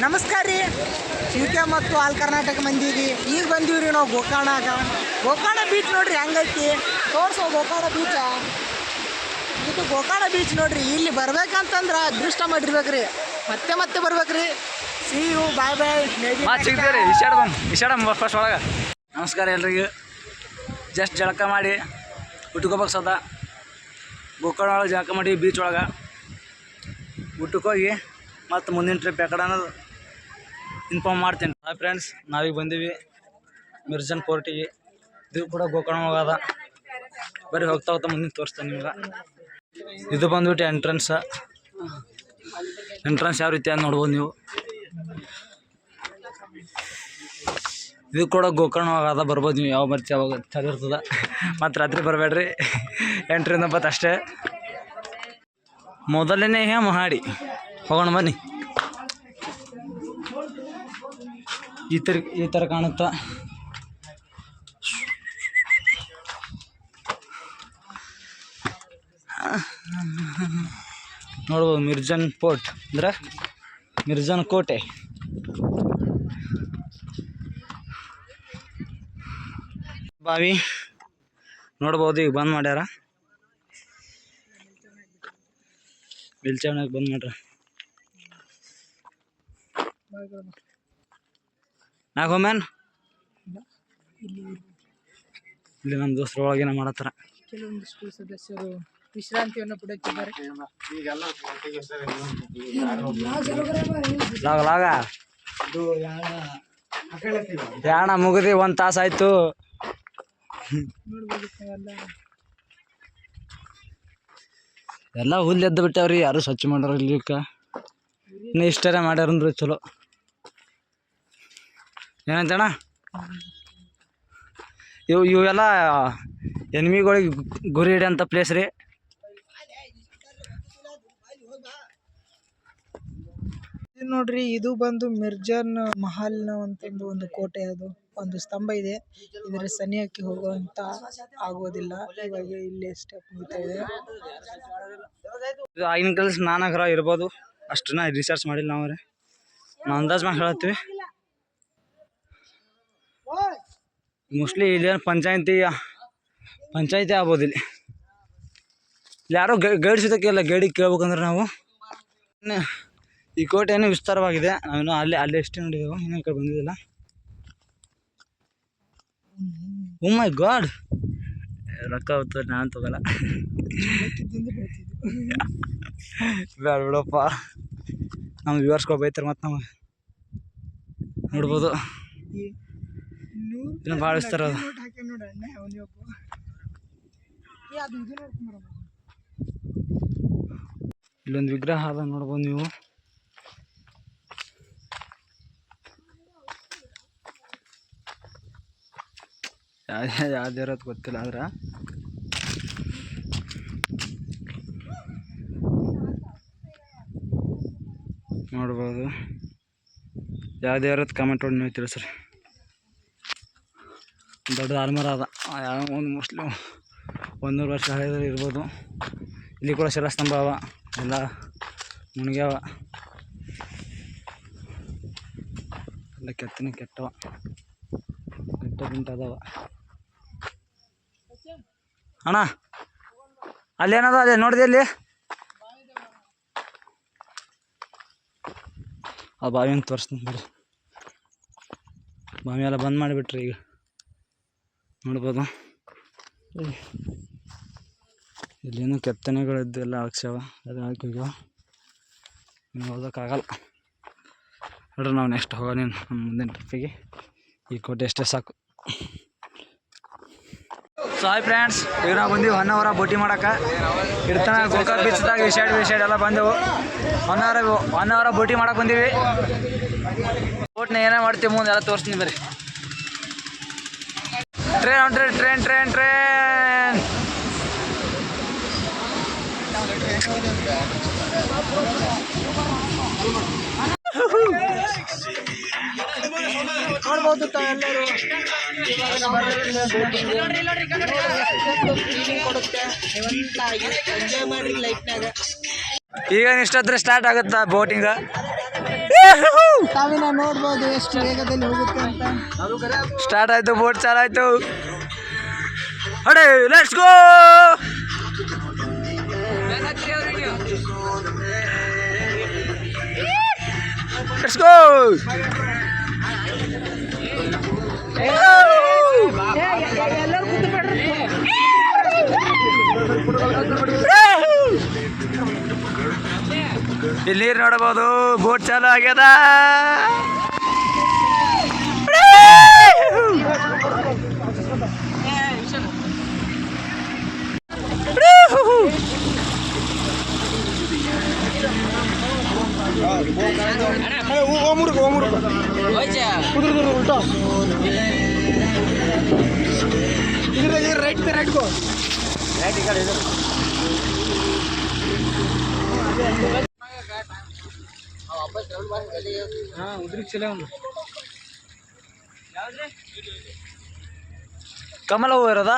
ನಮಸ್ಕಾರ ರೀ. ಕೆ ಮತ್ತು ಆಲ್ ಕರ್ನಾಟಕ ಮಂದಿಗೆ ಈಗ ಬಂದೀವ್ರಿ ನಾವು ಗೋಕರ್ಣ ಬೀಚ್ ನೋಡ್ರಿ ಹೆಂಗೈತಿ ತೋರ್ಸೋ. ಗೋಕರ್ಣ ಬೀಚ ಇದು ಗೋಕರ್ಣ ಬೀಚ್ ನೋಡ್ರಿ. ಇಲ್ಲಿ ಬರ್ಬೇಕಂತಂದ್ರೆ ಅದೃಷ್ಟ ಮಾಡಿರ್ಬೇಕ್ರಿ, ಮತ್ತೆ ಮತ್ತೆ ಬರ್ಬೇಕ್ರಿ. See you bye bye. ಸಿಗ್ತೀರಿ ಫಸ್ಟ್ ಒಳಗೆ. ನಮಸ್ಕಾರ ಎಲ್ರಿಗೂ. ಜಸ್ಟ್ ಜಳಕ ಮಾಡಿ ಊಟಕ್ಕೆ ಸದ ಗೋಕರ್ಣ ಒಳಗೆ ಜಳಕ ಮಾಡಿ ಬೀಚ್ ಒಳಗೆ ಊಟಕ್ಕೆ ಹೋಗಿ ಮತ್ತು ಮುಂದಿನ ಟ್ರಿಪ್ ಯಾಕಡೆ ಅನ್ನೋದು ಇನ್ಫಾರ್ಮ್ ಮಾಡ್ತೀನಿ. ಹಾಯ್ ಫ್ರೆಂಡ್ಸ್, ನಾವೀಗ ಬಂದೀವಿ ಮಿರ್ಜನ್ ಫೋರ್ಟಿಗೆ. ಇದು ಕೂಡ ಗೋಕರ್ಣ ಹೋಗದ. ಬರೀ ಹೋಗ್ತಾ ಮುಂದಿನ ತೋರಿಸ್ತೇನೆ ನಿಮ್ಗೆ. ಇದು ಬಂದ್ಬಿಟ್ಟು ಎಂಟ್ರೆನ್ಸ್ ಯಾವ ರೀತಿ ಅಂತ ನೋಡ್ಬೋದು ನೀವು. ಇದು ಕೂಡ ಗೋಕರ್ಣ ಹೋಗದ. ಬರ್ಬೋದು ನೀವು, ಯಾವ ಬರ್ತಿ ಯಾವಾಗ ಚಳಿ ಇರ್ತದೆ. ಮತ್ತು ರಾತ್ರಿ ಬರಬೇಡ್ರಿ, ಎಂಟ್ರಿಂದ ಬತ್ತು ಅಷ್ಟೇ. ಮೊದಲನೇ ಮಹಡಿ ಹೋಗೋಣ ಬನ್ನಿ. ಈ ಥರ ಕಾಣುತ್ತಾ. ನೋಡ್ಬೋದು ಮಿರ್ಜನ್ ಫೋರ್ಟ್ ಅಂದ್ರೆ ಮಿರ್ಜನ್ ಕೋಟೆ. ಬಾವಿ ನೋಡ್ಬೋದು. ಈಗ ಬಂದ್ ಮಾಡ್ಯಾರ, ಮೇಲ್ಚಾವಣಿಗೆ ಬಂದ್ ಮಾಡ್ರ. ನಾಗೋಮ್ಯಾನ್ ಇಲ್ಲಿ ನಮ್ಮ ದೋಸ್ತರು ಒಳಗೇನ ಮಾಡತ್ತಾರ. ಕೆಲವೊಂದಿಷ್ಟು ಸದಸ್ಯರು ವಿಶ್ರಾಂತಿಯನ್ನು ಪಡೆಯುತ್ತಿದ್ದಾರೆ. ಯಾಣ ಮುಗಿದಿ 1 ತಾಸು ಆಯ್ತು. ಎಲ್ಲ ಹುಲ್ಲು ಎದ್ದು ಬಿಟ್ಟಾವ್ರಿ, ಯಾರು ಸ್ವಚ್ಛ ಮಾಡ್ಯಾರ ಇಲ್ಲಿಕ್ಕ. ಇನ್ನು ಇಷ್ಟರ ಮಾಡ್ಯಾರಂದ್ರೆ ಚಲೋ. ಏನಂತಣ್ಣ, ಇವೆಲ್ಲ ಎನಿಮಿಗಳಿಗೆ ಗುರಿ ಹಿಡಿಯಂಥ ಪ್ಲೇಸ್ ರೀ. ನೋಡ್ರಿ, ಇದು ಬಂದು ಮಿರ್ಜನ್ ಮಹಲ್ನ ಅಂತಂದು ಒಂದು ಕೋಟೆ. ಅದು ಒಂದು ಸ್ತಂಭ ಇದೆ. ಇದರ ಸನಿಹಕ್ಕೆ ಹೋಗುವಂತ ಆಗೋದಿಲ್ಲ. ಇವಾಗ ಇಲ್ಲಿ ಸ್ಟೆಪ್ ಮುಗಿತಾ ಇದೆ. ಇದು ಆಗಿನ ಕಾಲದ ಸ್ನಾನಗೃಹ ಇರ್ಬೋದು. ಅಷ್ಟನ್ನ ರಿಸರ್ಚ್ ಮಾಡಿಲ್ಲ ನಾವು ಅಂದಾಜ್ ಮಾಡಿ ಹೇಳತ್ತೀವಿ. ಮೋಸ್ಟ್ಲಿ ಇಲ್ಲೇನು ಪಂಚಾಯತಿ ಆಗ್ಬೋದು. ಇಲ್ಲಿ ಯಾರೋ ಗೈಡ್ ಸಿಗೋಕ್ಕಿಲ್ಲ. ಗೈಡಿಗೆ ಕೇಳ್ಬೇಕಂದ್ರೆ ನಾವು. ಈ ಕೋಟೆ ಏನೋ ವಿಸ್ತಾರವಾಗಿದೆ. ನಾವೇನೋ ಅಲ್ಲಿ ಎಷ್ಟೇ ನೋಡಿದೆವು, ಇನ್ನೂ ಈ ಕಡೆ ಬಂದಿದ್ದಿಲ್ಲ. ಓ ಮೈ ಗಾಡ್, ರೊಕ್ಕ ಹೋಗ್ತದೆ, ನಾನು ತಗೋಲ್ಲ. ಬೇಡ ಬಿಡಪ್ಪ, ನಮ್ಮ ವ್ಯೂವರ್ಸ್ಗಳು ಬೈತಾರೆ ಮತ್ತು ನಮಗೆ. ನೋಡ್ಬೋದು, ಇನ್ನೂ ಭಾಳ ವಿಸ್ತಾರ ಅದು. ಇಲ್ಲೊಂದು ವಿಗ್ರಹ ಅದ, ನೋಡ್ಬೋದು ನೀವು. ಯಾವ್ದಿರೋದು ಗೊತ್ತಿಲ್ಲ, ಆದ್ರೆ ನೋಡ್ಬೋದು. ಯಾವುದೇ ಇರೋದು ಕಮೆಂಟ್ ಮಾಡಿ ನೀವು ತಿಳಿಸ್ರಿ. ದೊಡ್ಡ ಆಲ್ಮರ ಅದ, ಯಾವ ಒಂದು ಮೋಸ್ಟ್ಲಿ 100 ವರ್ಷ ಹಳೆಯದಲ್ಲಿ ಇರ್ಬೋದು. ಇಲ್ಲಿ ಕೂಡ ಶಿಲಾಸ್ತಂಭ ಅವ, ಎಲ್ಲ ಮುಣಿಗ್ಯಾವ, ಎಲ್ಲ ಕೆಟ್ಟವ ಅದಾವ. ಅಣ್ಣ ಅಲ್ಲೇನದ, ಅದೇ ನೋಡಿದೆ ಅಲ್ಲಿ ಆ ಬಾವಿ ಅಂತ ತೋರಿಸ್ತೀನಿ ಬರ್ರಿ. ಬಾವಿ ಎಲ್ಲ ಬಂದ್ ಮಾಡಿಬಿಟ್ರಿ ಈಗ. ನೋಡ್ಬೋದು ಇಲ್ಲೇನು ಕೆತ್ತನೆಗಳಿದ್ದು ಎಲ್ಲ ಹಾಕ್ಸ್ಯಾವ, ಎಲ್ಲ ಹಾಕಿಗ್ಯಾವ. ಇನ್ನು ಹೋಗೋಕ್ಕಾಗಲ್ಲ ನೋಡ್ರಿ. ನಾವು ನೆಕ್ಸ್ಟ್ ಹೋಗೋಣ ನಮ್ಮ ಮುಂದಿನ ಟ್ರಿಪ್ಪಿಗೆ. ಈ ಕೋಟೆ ಅಷ್ಟೇ ಸಾಕು. ಸೊ ಹಾಯ್ ಫ್ರೆಂಡ್ಸ್, ಈಗ ನಾವು ಬಂದೀವಿ ಹೊನ್ನಾವರ ಬೋಟಿಂಗ್ ಮಾಡೋಕೆ. ಇಡ್ತಾನ ಗೋಕರ್ಣ ಬೀಚ್ದಾಗ ವಿಷಯಡ್ ಎಲ್ಲ ಬಂದೆವು. ಹೊನ್ನಾವರ ಬೋಟಿಂಗ್ ಮಾಡಕ್ಕೆ ಬಂದೀವಿ. ಬೋಟ್ನ ಏನೇ ಮಾಡ್ತೀವಿ ಮುಂದೆ ಎಲ್ಲ ತೋರಿಸ್ತೀನಿ ಬರ್ರಿ. ಟ್ರೈನ್ ಹೊಂಟ್ರಿ, ಟ್ರೈನ್ ನೋಡ್ಬೋದು ಎಲ್ಲರೂ. ಈಗ ಇಷ್ಟೊತ್ತರ ಸ್ಟಾರ್ಟ್ ಆಗುತ್ತಾ ಬೋಟಿಂಗ್. ತಾವಿನ ನೋಡ್ಬೋದು ಎಷ್ಟು ವೇಗದಲ್ಲಿ ಹೋಗುತ್ತೆ ಅಂತ. ಸ್ಟಾರ್ಟ್ ಆಯ್ತು, ಬೋಟ್ ಚಾಲಾಯ್ತು. ಅಡೆ ಲೆಟ್ಸ್ ಗೋ. Let's go. ಎಲ್ಲರೂ ಕೂತು ಬಿಡ್ರಿ. ಇಲ್ಲಿ ನೀರು ನೋಡಬಹುದು, ಬೋಟ್ ಚಾಲು ಆಗ್ಯದ. ಕಮಲ ಹೂ ಇರೋದಾ?